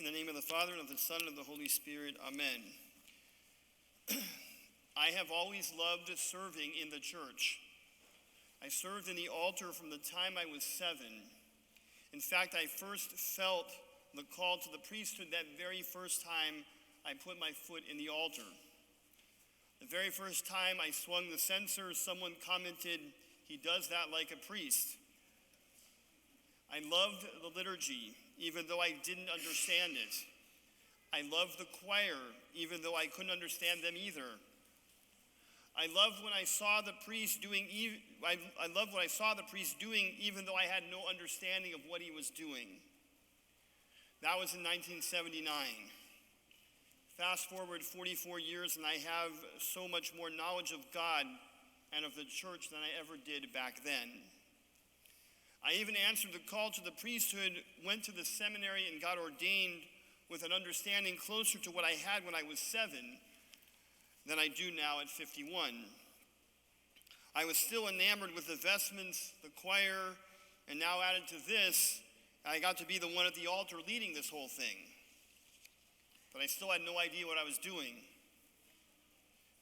In the name of the Father, and of the Son, and of the Holy Spirit, amen. I have always loved serving in the church. I served in the altar from the time I was 7. In fact, I first felt the call to the priesthood that very first time I put my foot in the altar. The very first time I swung the censer, someone commented, "He does that like a priest." I loved the liturgy, even though I didn't understand it. I loved the choir, even though I couldn't understand them either. I loved when I saw the priest doing, even though I had no understanding of what he was doing. That was in 1979. Fast forward 44 years, and I have so much more knowledge of God and of the church than I ever did back then. I even answered the call to the priesthood, went to the seminary, and got ordained with an understanding closer to what I had when I was 7 than I do now at 51. I was still enamored with the vestments, the choir, and now added to this, I got to be the one at the altar leading this whole thing. But I still had no idea what I was doing.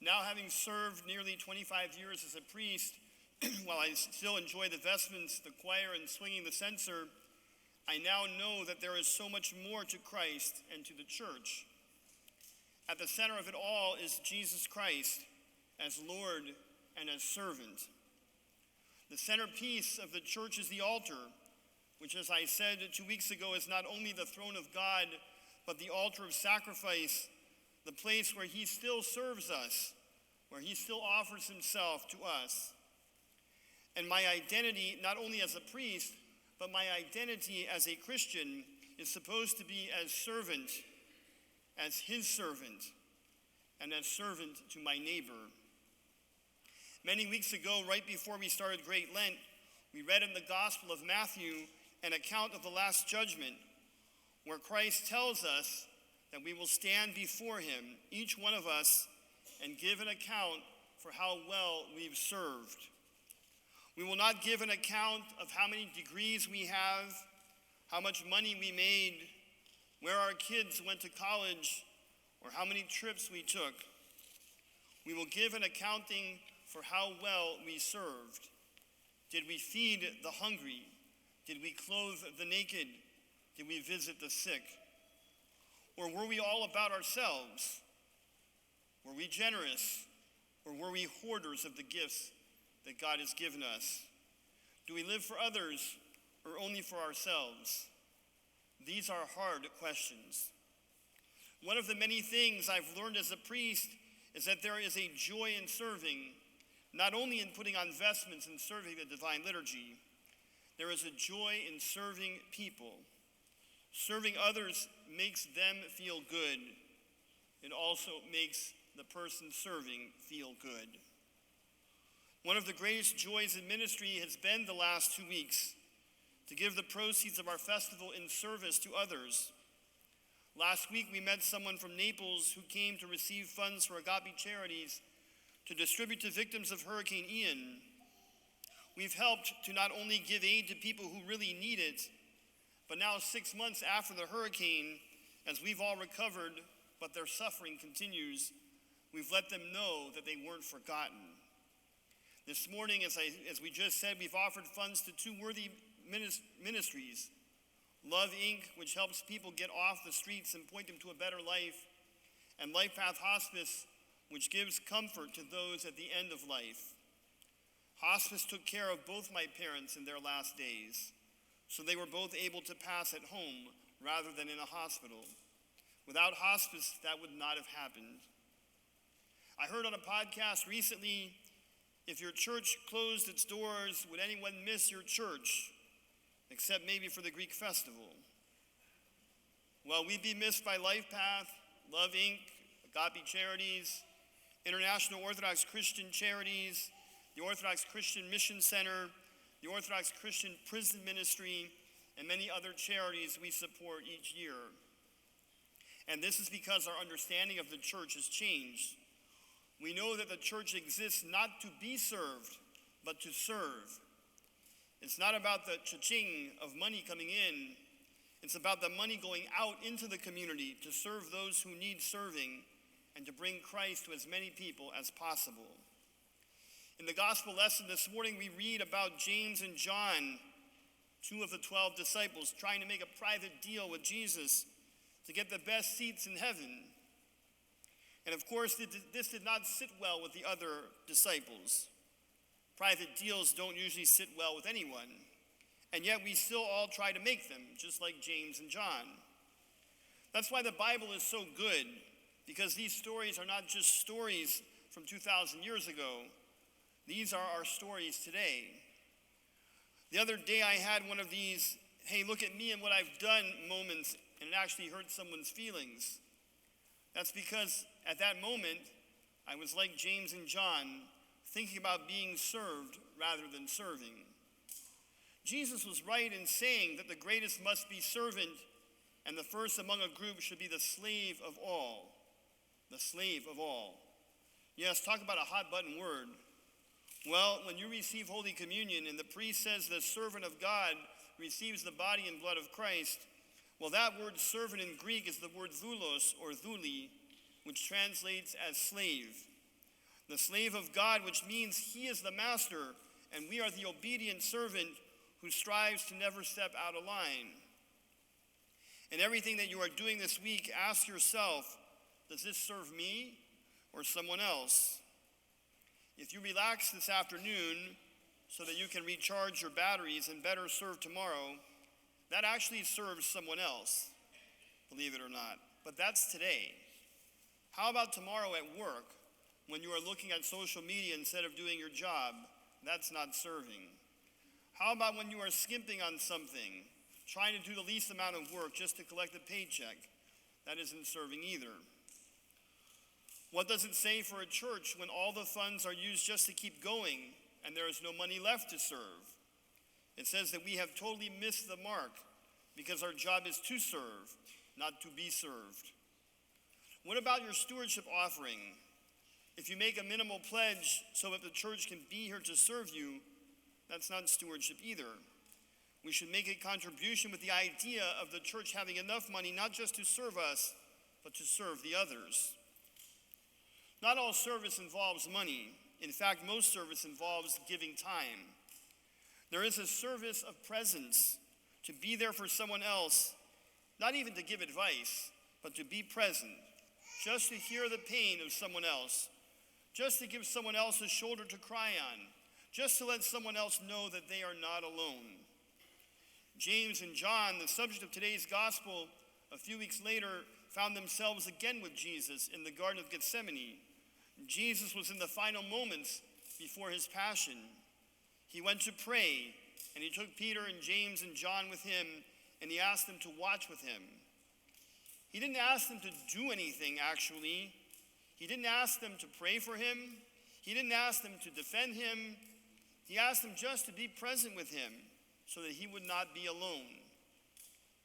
Now, having served nearly 25 years as a priest, while I still enjoy the vestments, the choir, and swinging the censer, I now know that there is so much more to Christ and to the church. At the center of it all is Jesus Christ as Lord and as servant. The centerpiece of the church is the altar, which, as I said 2 weeks ago, is not only the throne of God, but the altar of sacrifice, the place where he still serves us, where he still offers himself to us. And my identity, not only as a priest, but my identity as a Christian, is supposed to be as servant, as his servant, and as servant to my neighbor. Many weeks ago, right before we started Great Lent, we read in the Gospel of Matthew an account of the Last Judgment, where Christ tells us that we will stand before him, each one of us, and give an account for how well we've served. We will not give an account of how many degrees we have, how much money we made, where our kids went to college, or how many trips we took. We will give an accounting for how well we served. Did we feed the hungry? Did we clothe the naked? Did we visit the sick? Or were we all about ourselves? Were we generous? Or were we hoarders of the gifts that God has given us? Do we live for others or only for ourselves? These are hard questions. One of the many things I've learned as a priest is that there is a joy in serving, not only in putting on vestments and serving the divine liturgy. There is a joy in serving people. Serving others makes them feel good. It also makes the person serving feel good. One of the greatest joys in ministry has been the last 2 weeks to give the proceeds of our festival in service to others. Last week, we met someone from Naples who came to receive funds for Agape Charities to distribute to victims of Hurricane Ian. We've helped to not only give aid to people who really need it, but now 6 months after the hurricane, as we've all recovered, but their suffering continues, we've let them know that they weren't forgotten. This morning, as we just said, we've offered funds to 2 worthy ministries. Love Inc., which helps people get off the streets and point them to a better life, and Life Path Hospice, which gives comfort to those at the end of life. Hospice took care of both my parents in their last days, so they were both able to pass at home rather than in a hospital. Without hospice, that would not have happened. I heard on a podcast recently, if your church closed its doors, would anyone miss your church, except maybe for the Greek festival? Well, we'd be missed by Life Path, Love Inc., Agape Charities, International Orthodox Christian Charities, the Orthodox Christian Mission Center, the Orthodox Christian Prison Ministry, and many other charities we support each year. And this is because our understanding of the church has changed. We know that the church exists not to be served, but to serve. It's not about the cha-ching of money coming in. It's about the money going out into the community to serve those who need serving and to bring Christ to as many people as possible. In the gospel lesson this morning, we read about James and John, 2 of the 12 disciples, trying to make a private deal with Jesus to get the best seats in heaven. And of course, this did not sit well with the other disciples. Private deals don't usually sit well with anyone, and yet we still all try to make them, just like James and John. That's why the Bible is so good, because these stories are not just stories from 2,000 years ago. These are our stories today. The other day I had one of these, hey, look at me and what I've done moments, and it actually hurt someone's feelings. That's because at that moment, I was like James and John, thinking about being served rather than serving. Jesus was right in saying that the greatest must be servant, and the first among a group should be the slave of all. The slave of all. Yes, talk about a hot-button word. Well, when you receive Holy Communion and the priest says the servant of God receives the body and blood of Christ, well, that word servant in Greek is the word doulos or douli, which translates as slave. The slave of God, which means he is the master, and we are the obedient servant who strives to never step out of line. In everything that you are doing this week, ask yourself, does this serve me or someone else? If you relax this afternoon so that you can recharge your batteries and better serve tomorrow, that actually serves someone else, believe it or not. But that's today. How about tomorrow at work when you are looking at social media instead of doing your job? That's not serving. How about when you are skimping on something, trying to do the least amount of work just to collect a paycheck? That isn't serving either. What does it say for a church when all the funds are used just to keep going and there is no money left to serve? It says that we have totally missed the mark because our job is to serve, not to be served. What about your stewardship offering? If you make a minimal pledge so that the church can be here to serve you, that's not stewardship either. We should make a contribution with the idea of the church having enough money not just to serve us, but to serve the others. Not all service involves money. In fact, most service involves giving time. There is a service of presence, to be there for someone else, not even to give advice, but to be present, just to hear the pain of someone else, just to give someone else a shoulder to cry on, just to let someone else know that they are not alone. James and John, the subject of today's gospel, a few weeks later found themselves again with Jesus in the Garden of Gethsemane. Jesus was in the final moments before his passion. He went to pray, and he took Peter and James and John with him, and he asked them to watch with him. He didn't ask them to do anything, actually. He didn't ask them to pray for him. He didn't ask them to defend him. He asked them just to be present with him so that he would not be alone.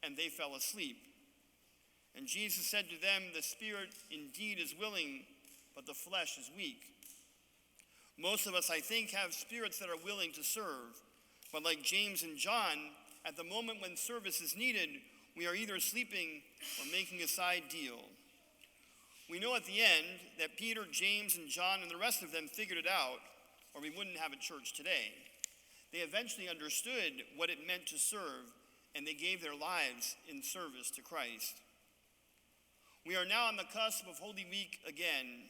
And they fell asleep. And Jesus said to them, "The spirit indeed is willing, but the flesh is weak." Most of us, I think, have spirits that are willing to serve. But like James and John, at the moment when service is needed, we are either sleeping or making a side deal. We know at the end that Peter, James, and John and the rest of them figured it out, or we wouldn't have a church today. They eventually understood what it meant to serve, and they gave their lives in service to Christ. We are now on the cusp of Holy Week again.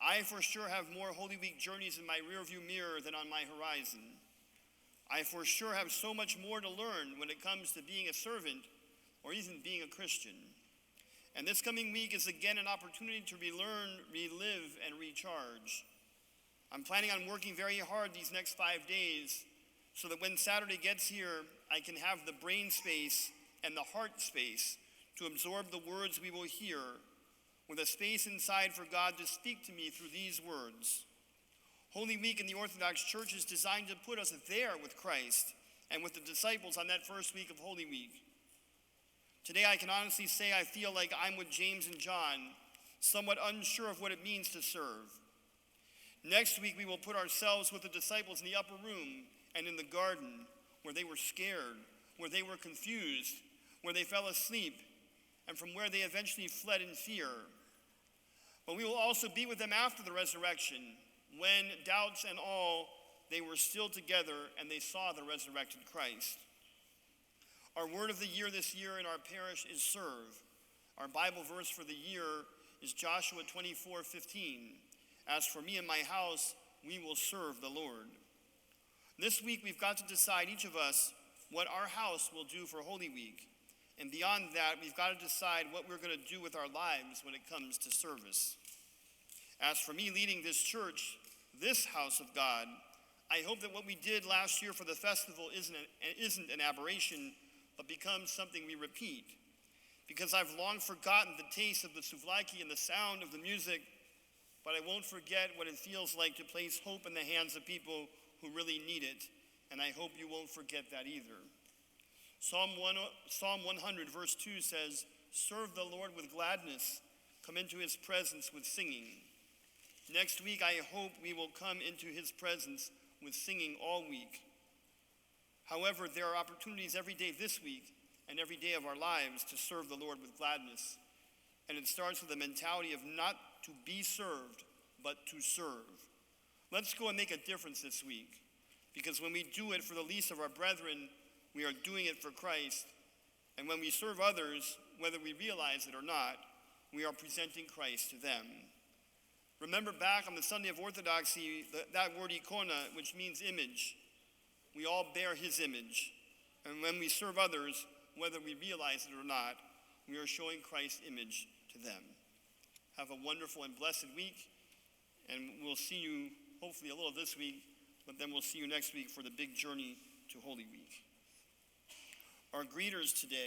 I for sure have more Holy Week journeys in my rearview mirror than on my horizon. I for sure have so much more to learn when it comes to being a servant or even being a Christian. And this coming week is again an opportunity to relearn, relive, and recharge. I'm planning on working very hard these next 5 days so that when Saturday gets here, I can have the brain space and the heart space to absorb the words we will hear, with a space inside for God to speak to me through these words. Holy Week in the Orthodox Church is designed to put us there with Christ and with the disciples on that first week of Holy Week. Today I can honestly say I feel like I'm with James and John, somewhat unsure of what it means to serve. Next week we will put ourselves with the disciples in the upper room and in the garden, where they were scared, where they were confused, where they fell asleep, and from where they eventually fled in fear. But we will also be with them after the resurrection, when doubts and all, they were still together and they saw the resurrected Christ. Our word of the year this year in our parish is serve. Our Bible verse for the year is Joshua 24:15. As for me and my house, we will serve the Lord. This week we've got to decide, each of us, what our house will do for Holy Week. And beyond that, we've got to decide what we're going to do with our lives when it comes to service. As for me leading this church, this house of God, I hope that what we did last year for the festival isn't an aberration, but becomes something we repeat. Because I've long forgotten the taste of the souvlaki and the sound of the music, but I won't forget what it feels like to place hope in the hands of people who really need it, and I hope you won't forget that either. Psalm 100, verse 2 says, "Serve the Lord with gladness, come into his presence with singing." Next week, I hope we will come into his presence with singing all week. However, there are opportunities every day this week and every day of our lives to serve the Lord with gladness. And it starts with a mentality of not to be served, but to serve. Let's go and make a difference this week, because when we do it for the least of our brethren, we are doing it for Christ. And when we serve others, whether we realize it or not, we are presenting Christ to them. Remember back on the Sunday of Orthodoxy, that word ikona, which means image. We all bear his image. And when we serve others, whether we realize it or not, we are showing Christ's image to them. Have a wonderful and blessed week, and we'll see you hopefully a little this week, but then we'll see you next week for the big journey to Holy Week. Our greeters today